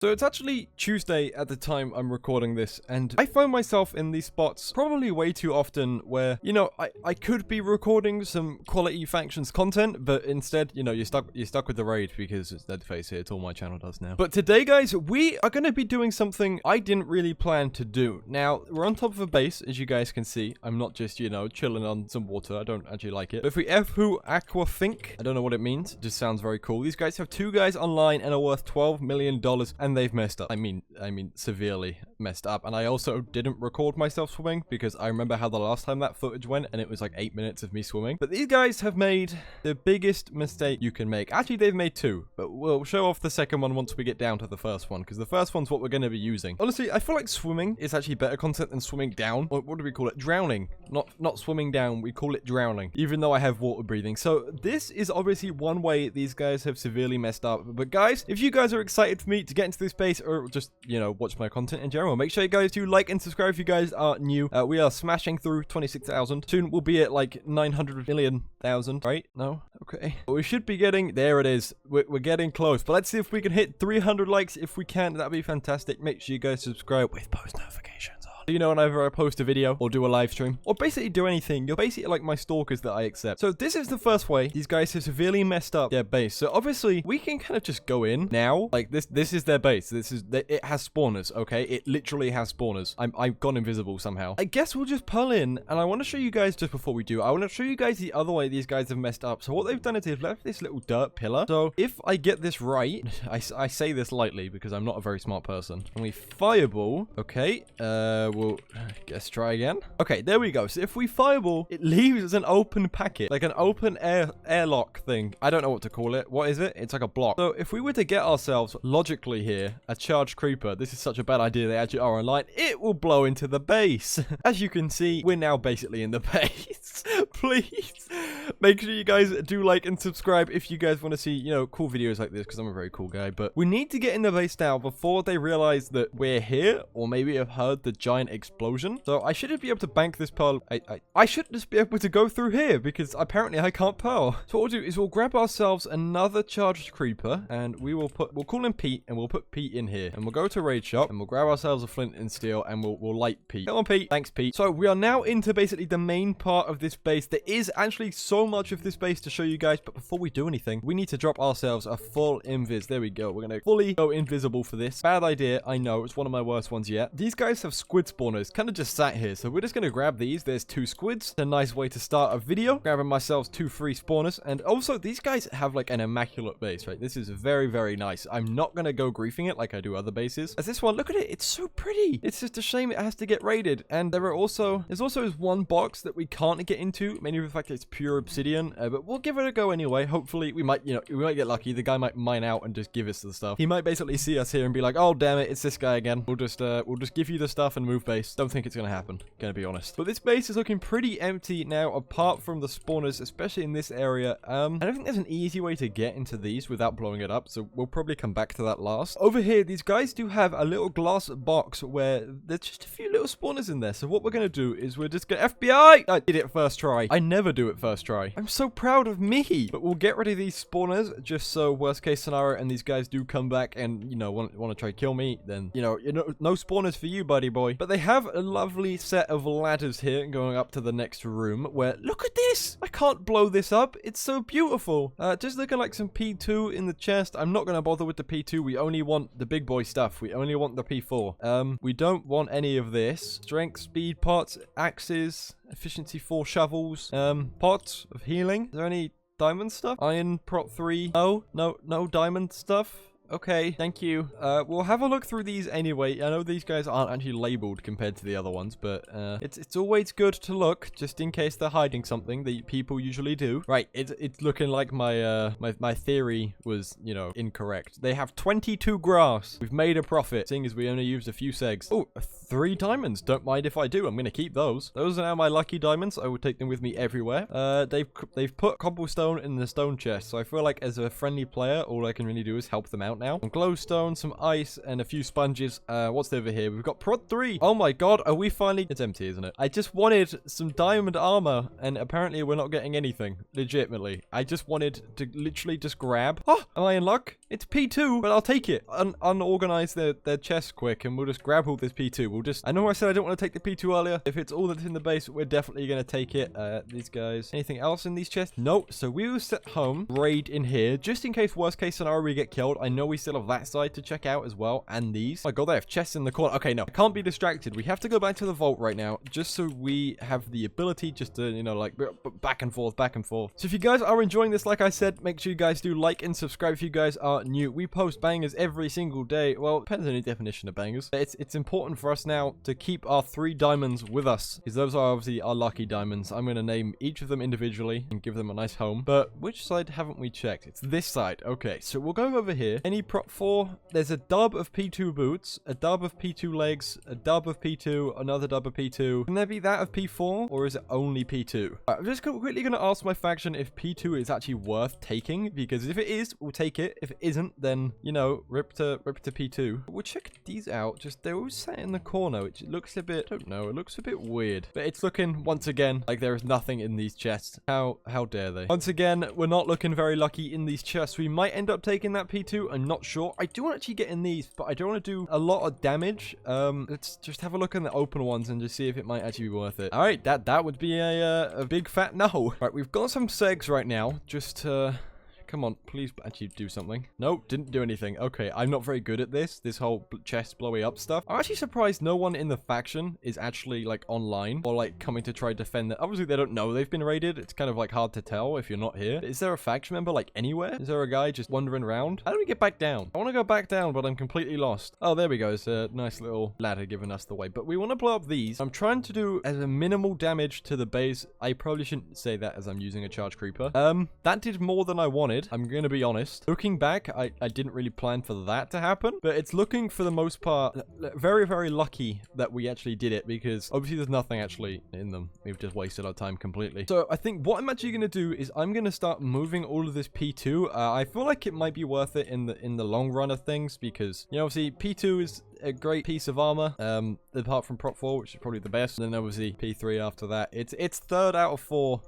So it's actually Tuesday at the time I'm recording this, and I find myself in these spots probably way too often where, I could be recording some quality factions content, but instead, you're stuck with the raid because it's dead face here. It's all my channel does now. But today, guys, we are going to be doing something I didn't really plan to do. Now, we're on top of a base, as you guys can see. I'm not just, chilling on some water. I don't actually like it. But if we F-who Aquafink, I don't know what it means. It just sounds very cool. These guys have 2 guys online and are worth $12 million. And they've messed up. I mean, severely messed up. And I also didn't record myself swimming because I remember how the last time that footage went and it was like 8 minutes of me swimming. But these guys have made the biggest mistake you can make. Actually, they've made 2, but we'll show off the second one once we get down to the first one because the first one's what we're going to be using. Honestly, I feel like swimming is actually better content than swimming down. What do we call it? Drowning. Not swimming down. We call it drowning, even though I have water breathing. So this is obviously one way these guys have severely messed up. But guys, if you guys are excited for me to get into this space or just, watch my content in general, make sure you guys do like and subscribe if you guys are new. We are smashing through 26,000. Soon we'll be at like 900 million thousand, right? No? Okay. But we should be getting, there it is. We're getting close. But let's see if we can hit 300 likes. If we can, that'd be fantastic. Make sure you guys subscribe with post notifications on. Whenever I post a video or do a live stream or basically do anything, you're basically like my stalkers that I accept. So this is the first way these guys have severely messed up their base. So obviously we can kind of just go in now. Like this is their base. It has spawners. Okay, it literally has spawners. I've gone invisible somehow. I guess we'll just pull in, and I want to show you guys just before we do. I want to show you guys the other way these guys have messed up. So what they've done is they've left this little dirt pillar. So if I get this right, I say this lightly because I'm not a very smart person. And we fireball. Okay. We'll guess try again. Okay, there we go. So if we fireball, it leaves an open packet, like an open airlock thing. I don't know what to call it. What is it? It's like a block. So if we were to get ourselves logically here a charged creeper, this is such a bad idea. They actually are online. It will blow into the base. As you can see, we're now basically in the base. Please make sure you guys do like and subscribe if you guys want to see, cool videos like this because I'm a very cool guy. But we need to get in the base now before they realize that we're here or maybe have heard the giant explosion. So I shouldn't be able to bank this pearl. I should just be able to go through here because apparently I can't pearl. So what we'll do is we'll grab ourselves another charged creeper and we'll call him Pete and we'll put Pete in here and we'll go to raid shop and we'll grab ourselves a flint and steel and we'll light Pete. Come on, Pete. Thanks, Pete. So we are now into basically the main part of this base. There is actually so much of this base to show you guys, but before we do anything, we need to drop ourselves a full invis. There we go. We're going to fully go invisible for this. Bad idea. I know. It's one of my worst ones yet. These guys have squid spawners kind of just sat here. So we're just going to grab these. There's 2 squids. A nice way to start a video. Grabbing myself 2 free spawners. And also these guys have like an immaculate base, right? This is very, very nice. I'm not going to go griefing it like I do other bases. As this one, look at it. It's so pretty. It's just a shame it has to get raided. And there's also this one box that we can't get into, mainly for the fact that it's pure obsidian. But we'll give it a go anyway. Hopefully we might get lucky. The guy might mine out and just give us the stuff. He might basically see us here and be like, oh, damn it. It's this guy again. We'll just give you the stuff and move base. Don't think it's going to happen. Gonna be honest. But this base is looking pretty empty now, apart from the spawners, especially in this area. I don't think there's an easy way to get into these without blowing it up, so we'll probably come back to that last. Over here, these guys do have a little glass box where there's just a few little spawners in there. So what we're gonna do is we're just gonna FBI! I did it first try. I never do it first try. I'm so proud of me. But we'll get rid of these spawners just so worst case scenario and these guys do come back and, want to try to kill me, then, no spawners for you, buddy boy. But they have a lovely set of ladders here going up to the next room where, look at this! I can't blow this up. It's so beautiful. Just looking like some P2 in the chest. I'm not going to bother with the P2. We only want the big boy stuff. We only want the P4. We don't want any of this. Strength, speed pots, axes, efficiency 4 shovels, pots of healing. Is there any diamond stuff? Iron prot 3. No diamond stuff. Okay, thank you. We'll have a look through these anyway. I know these guys aren't actually labeled compared to the other ones, but it's always good to look just in case they're hiding something that people usually do. Right, it's looking like my theory was, incorrect. They have 22 grass. We've made a profit, seeing as we only used a few segs. Oh, 3 diamonds. Don't mind if I do. I'm gonna keep those. Those are now my lucky diamonds. I will take them with me everywhere. They've put cobblestone in the stone chest, so I feel like as a friendly player, all I can really do is help them out want now. Some glowstone, some ice, and a few sponges. What's over here? We've got prod 3. Oh my god, are we finally... It's empty, isn't it? I just wanted some diamond armor, and apparently we're not getting anything. Legitimately. I just wanted to literally just grab... Oh, am I in luck? It's P2, but I'll take it. Unorganize their chests quick, and we'll just grab all this P2. We'll just... I know I said I don't want to take the P2 earlier. If it's all that's in the base, we're definitely going to take it. These guys. Anything else in these chests? Nope. So we will sit home, raid in here, just in case worst case scenario we get killed. I know we still have that side to check out as well, and these. Oh my god, they have chests in the corner. Okay, no. I can't be distracted. We have to go back to the vault right now, just so we have the ability just to, you know, like, back and forth, back and forth. So if you guys are enjoying this, like I said, make sure you guys do like and subscribe if you guys are new. We post bangers every single day. Well, depends on the definition of bangers. It's important for us now to keep our 3 diamonds with us, because those are obviously our lucky diamonds. I'm going to name each of them individually and give them a nice home. But which side haven't we checked? It's this side. Okay, so we'll go over here. Any prop 4? There's a dub of P2 boots, a dub of P2 legs, a dub of P2, another dub of P2. Can there be that of P4, or is it only P2? I'm just quickly going to ask my faction if P2 is actually worth taking, because if it is, we'll take it. If it isn't, then, you know, rip to P2. We'll check these out. Just, they're all sat in the corner, which looks a bit, I don't know, it looks a bit weird. But it's looking, once again, like there is nothing in these chests. How dare they? Once again, we're not looking very lucky in these chests. We might end up taking that P2. I'm not sure. I do want to actually get in these, but I don't want to do a lot of damage. Let's just have a look in the open ones and just see if it might actually be worth it. All right, that would be a big fat no. Right, we've got some segs right now. Just come on, please actually do something. Nope, didn't do anything. Okay, I'm not very good at this whole chest blowing up stuff. I'm actually surprised no one in the faction is actually, like, online or, like, coming to try to defend it. Obviously, they don't know they've been raided. It's kind of, like, hard to tell if you're not here. Is there a faction member, like, anywhere? Is there a guy just wandering around? How do we get back down? I want to go back down, but I'm completely lost. Oh, there we go. It's a nice little ladder giving us the way. But we want to blow up these. I'm trying to do as a minimal damage to the base. I probably shouldn't say that as I'm using a charge creeper. That did more than I wanted. I'm going to be honest. Looking back, I didn't really plan for that to happen, but it's looking for the most part very, very lucky that we actually did it, because obviously there's nothing actually in them. We've just wasted our time completely. So I think what I'm actually going to do is I'm going to start moving all of this P2. I feel like it might be worth it in the long run of things, because, you know, obviously P2 is a great piece of armor, apart from prop 4, which is probably the best, and then obviously P3 after that. It's 3rd out of 4.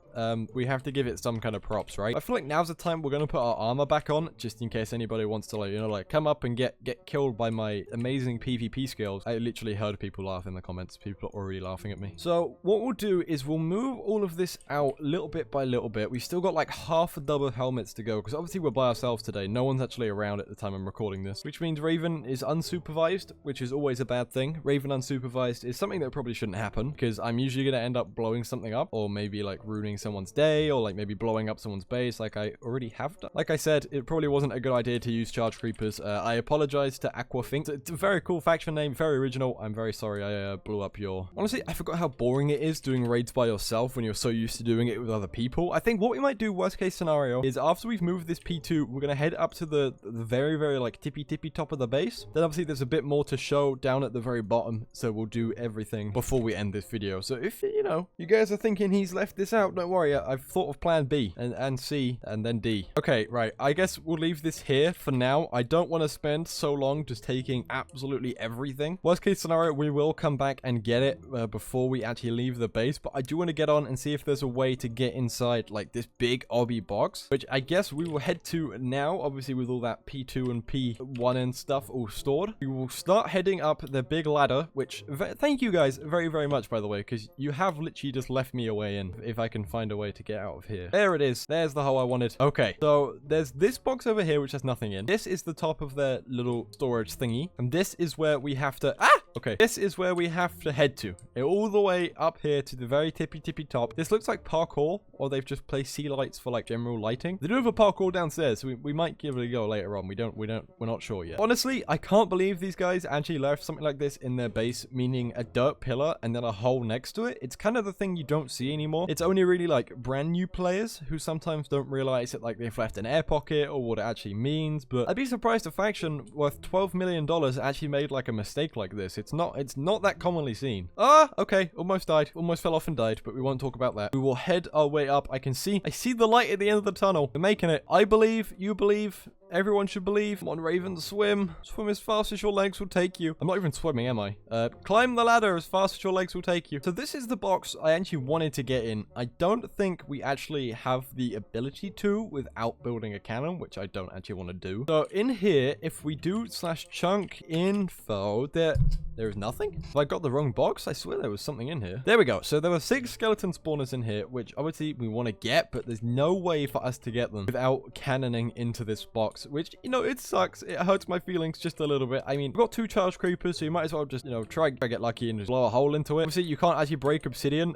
We have to give it some kind of props, right? I feel like now's the time we're gonna put our armor back on, just in case anybody wants to, like, you know, like, come up and get killed by my amazing PvP skills. I literally heard people laugh in the comments. People are already laughing at me. So what we'll do is we'll move all of this out little bit by little bit. We've still got like half a double helmets to go, because obviously we're by ourselves today. No one's actually around at the time I'm recording this, which means Raven is unsupervised, which is always a bad thing. Raven unsupervised is something that probably shouldn't happen, because I'm usually going to end up blowing something up, or maybe like ruining someone's day, or like maybe blowing up someone's base like I already have done. Like I said, it probably wasn't a good idea to use charge creepers. I apologize to Aquafink. It's a very cool faction name, very original. I'm very sorry I blew up your... Honestly, I forgot how boring it is doing raids by yourself when you're so used to doing it with other people. I think what we might do, worst case scenario, is after we've moved this P2, we're going to head up to the very, very like tippy top of the base. Then obviously there's a bit more to show down at the very bottom, so we'll do everything before we end this video. So if, you know, you guys are thinking he's left this out, don't worry. I've thought of plan B and C and then D. Okay, right. I guess we'll leave this here for now. I don't want to spend so long just taking absolutely everything. Worst case scenario, we will come back and get it before we actually leave the base, but I do want to get on and see if there's a way to get inside like this big obby box, which I guess we will head to now, obviously with all that P2 and P1 and stuff all stored. We will start heading up the big ladder, which thank you guys very, very much, by the way, because you have literally just left me a way in, if I can find a way to get out of here. There it is. There's the hole I wanted. Okay, so there's this box over here, which has nothing in. This is the top of their little storage thingy, and this is where we have to... Okay, this is where we have to head to. All the way up here to the very tippy top. This looks like parkour, or they've just placed sea lights for like general lighting. They do have a parkour downstairs, so we might give it a go later on. We're not sure yet. Honestly, I can't believe these guys actually left something like this in their base, meaning a dirt pillar and then a hole next to it. It's kind of the thing you don't see anymore. It's only really like brand new players who sometimes don't realize that like they've left an air pocket or what it actually means. But I'd be surprised a faction worth $12 million actually made like a mistake like this. It's not that commonly seen. Okay, almost died. Almost fell off and died, but we won't talk about that. We will head our way up. I see the light at the end of the tunnel. We're making it. I believe, you believe, everyone should believe. Come on, Raven, swim. Swim as fast as your legs will take you. I'm not even swimming, am I? Climb the ladder as fast as your legs will take you. So this is the box I actually wanted to get in. I don't think we actually have the ability to without building a cannon, which I don't actually want to do. So in here, if we do /chunk info, there is nothing. Have I got the wrong box? I swear there was something in here. There we go. So there were 6 skeleton spawners in here, which obviously we want to get, but there's no way for us to get them without cannoning into this box, which, you know, it sucks. It hurts my feelings just a little bit. I mean, we've got 2 charge creepers, so you might as well just, you know, try to get lucky and just blow a hole into it. Obviously, you can't actually break obsidian.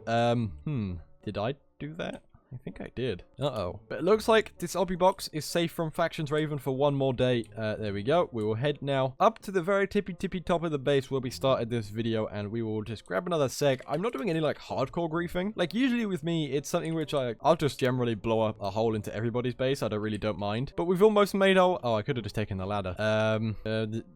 Did I do that? I think I did. Uh-oh. But it looks like this obby box is safe from Factions Raven for one more day. There we go. We will head now up to the very tippy top of the base where we started this video, and we will just grab another seg. I'm not doing any, like, hardcore griefing. Like, usually with me, it's something which I'll just generally blow up a hole into everybody's base. I don't mind. But we've almost made our... Oh, I could have just taken the ladder.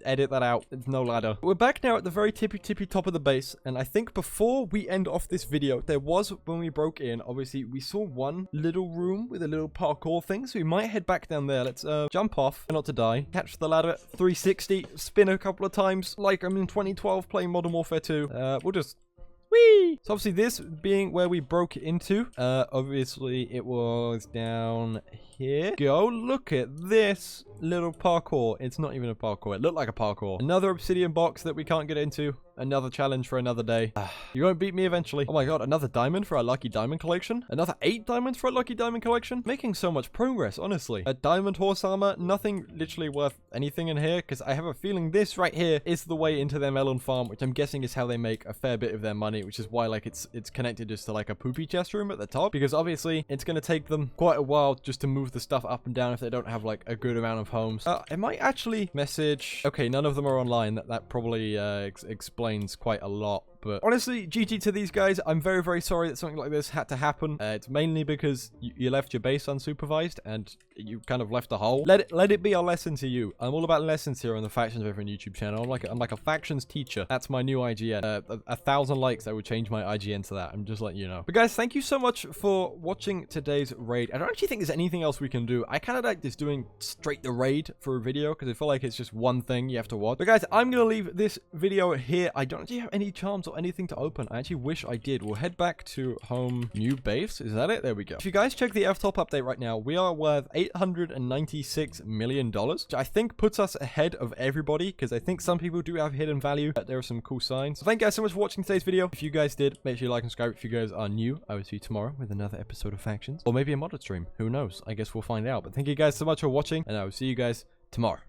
Edit that out. It's no ladder. We're back now at the very tippy top of the base, and I think before we end off this video, there was, when we broke in, obviously, we saw one little room with a little parkour thing, so we might head back down there. Let's jump off, not to die, catch the ladder, 360, spin a couple of times like I'm in 2012 playing Modern Warfare 2. We'll just whee! So obviously this being where we broke into, obviously it was down here. Go look at this little parkour. It's not even a parkour. It looked like a parkour. Another obsidian box that we can't get into. Another challenge for another day. You won't beat me eventually. Oh my god, another diamond for our lucky diamond collection. Another 8 diamonds for our lucky diamond collection. Making so much progress, honestly. A diamond horse armor. Nothing literally worth anything in here, because I have a feeling this right here is the way into their melon farm, which I'm guessing is how they make a fair bit of their money, which is why, like, it's connected just to, like, a poopy chest room at the top, because obviously it's going to take them quite a while just to move the stuff up and down if they don't have, like, a good amount of homes. I might actually message... Okay, none of them are online. That probably explains quite a lot. But honestly, GG to these guys. I'm very, very sorry that something like this had to happen. It's mainly because you left your base unsupervised and you kind of left a hole. Let it be a lesson to you. I'm all about lessons here on the Factions Raven YouTube channel. I'm like a factions teacher. That's my new IGN. 1,000 likes, I would change my IGN to that. I'm just letting you know. But guys, thank you so much for watching today's raid. I don't actually think there's anything else we can do. I kind of like just doing straight the raid for a video because I feel like it's just one thing you have to watch. But guys, I'm gonna leave this video here. I don't actually have any charms or anything to open. I actually wish I did. We'll head back to home, new base. Is that it? There we go. If you guys check the F-Top update right now, we are worth $896 million, which I think puts us ahead of everybody, because I think some people do have hidden value. There are some cool signs. So thank you guys so much for watching today's video. If you guys did, make sure you like and subscribe. If you guys are new, I will see you tomorrow with another episode of Factions, or maybe a modded stream. Who knows? I guess we'll find out. But thank you guys so much for watching, and I will see you guys tomorrow.